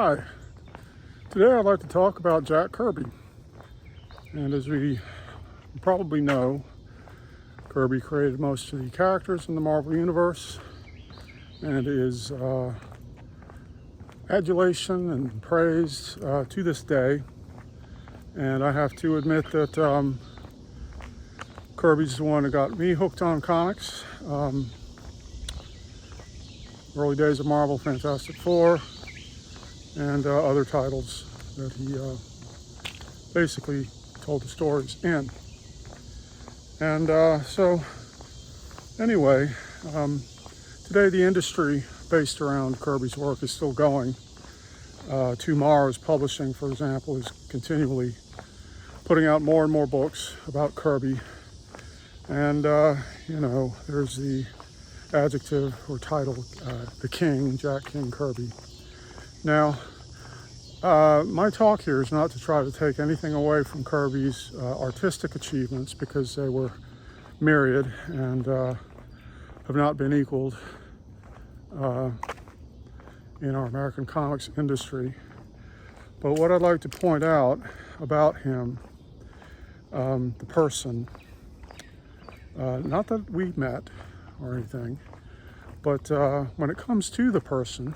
Hi, today I'd like to talk about Jack Kirby. And as we probably know, Kirby created most of the characters in the Marvel Universe, and is adulation and praise to this day. And I have to admit that Kirby's the one that got me hooked on comics. Early days of Marvel, Fantastic Four, and other titles that he basically told the stories in. And so anyway, today the industry based around Kirby's work is still going. Tomorrow's Publishing, for example, is continually putting out more and more books about Kirby. And there's the adjective or title, the King, Jack King Kirby. Now, my talk here is not to try to take anything away from Kirby's artistic achievements, because they were myriad and have not been equaled in our American comics industry. But what I'd like to point out about him, the person, not that we met or anything, but when it comes to the person,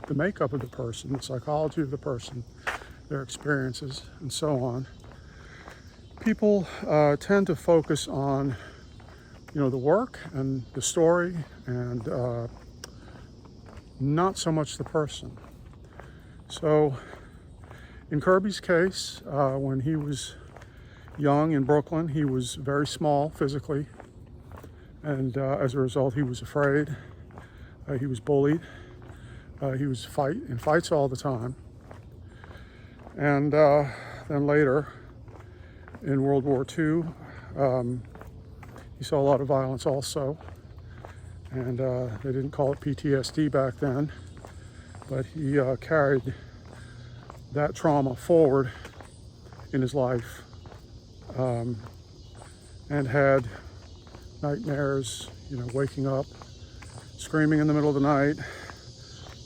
the makeup of the person, the psychology of the person, their experiences, and so on, people tend to focus on, the work and the story, and not so much the person. So in Kirby's case, when he was young in Brooklyn, he was very small physically, and as a result, he was afraid. He was bullied. He was in fights all the time. And then later, in World War II, he saw a lot of violence also. And they didn't call it PTSD back then, but he carried that trauma forward in his life, and had nightmares, waking up, screaming in the middle of the night,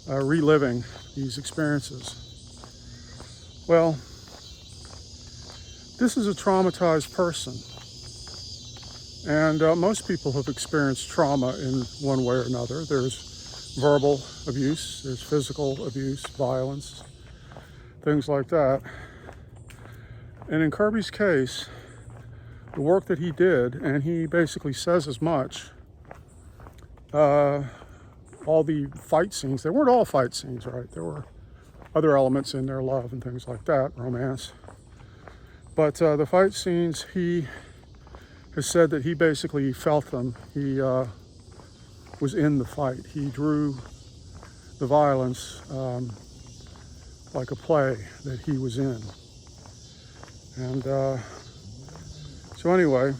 reliving these experiences. Well, this is a traumatized person, and most people have experienced trauma in one way or another. There's verbal abuse, there's physical abuse, violence, things like that. And in Kirby's case, the work that he did, and he basically says as much, all the fight scenes, they weren't all fight scenes, right? There were other elements in there, love and things like that, romance. But the fight scenes, he has said that he basically felt them. He was in the fight. He drew the violence like a play that he was in. And so anyway,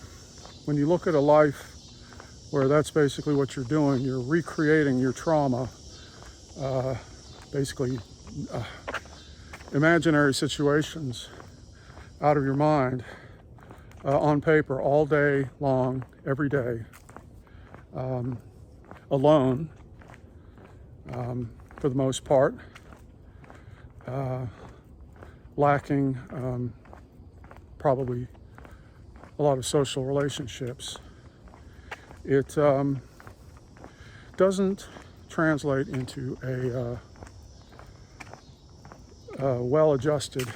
when you look at a life where that's basically what you're doing, you're recreating your trauma, basically imaginary situations out of your mind, on paper all day long, every day, alone, for the most part, lacking probably a lot of social relationships. It doesn't translate into a well-adjusted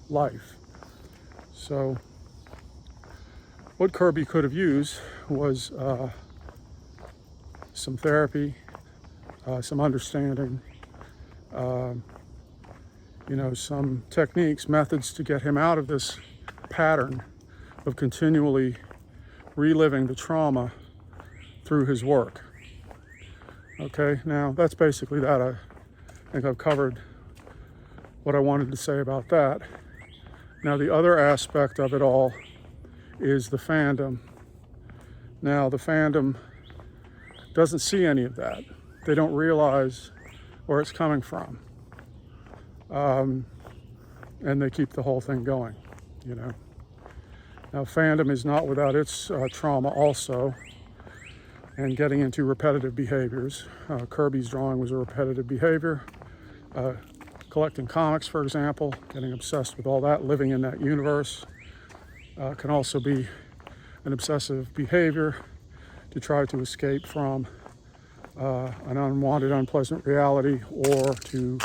life. So what Kirby could have used was some therapy, some understanding, some techniques, methods to get him out of this pattern of continually reliving the trauma through his work. Okay, now that's basically that. I think I've covered what I wanted to say about that. Now the other aspect of it all is the fandom. Now the fandom doesn't see any of that. They don't realize where it's coming from. And they keep the whole thing going, Now, fandom is not without its trauma also, and getting into repetitive behaviors. Kirby's drawing was a repetitive behavior. collecting comics, for example, getting obsessed with all that, living in that universe. Can also be an obsessive behavior to try to escape from an unwanted, unpleasant reality, or to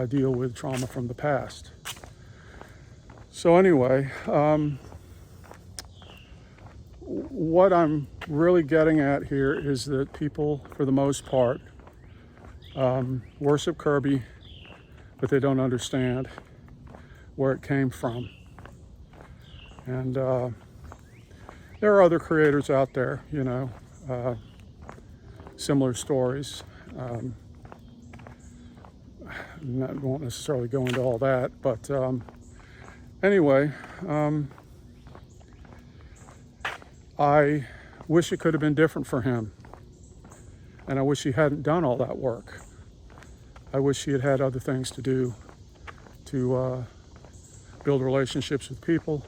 deal with trauma from the past. So anyway, what I'm really getting at here is that people, for the most part, worship Kirby, but they don't understand where it came from. And there are other creators out there, you know, similar stories. Won't necessarily go into all that, but anyway, I wish it could have been different for him, and I wish he hadn't done all that work. I wish he had had other things to do to build relationships with people,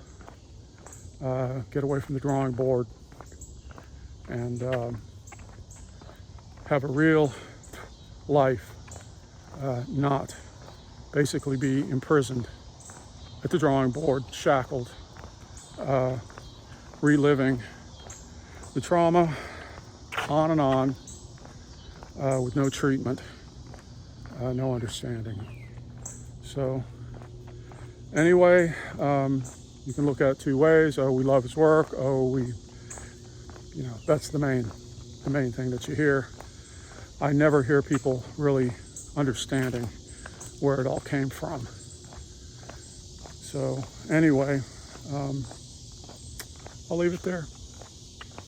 get away from the drawing board, and have a real life, not basically be imprisoned at the drawing board, shackled, reliving the trauma on and on, with no treatment, no understanding. So anyway, you can look at it two ways. Oh, we love his work. Oh, you know, that's the main thing that you hear. I never hear people really understanding where it all came from. So anyway, I'll leave it there.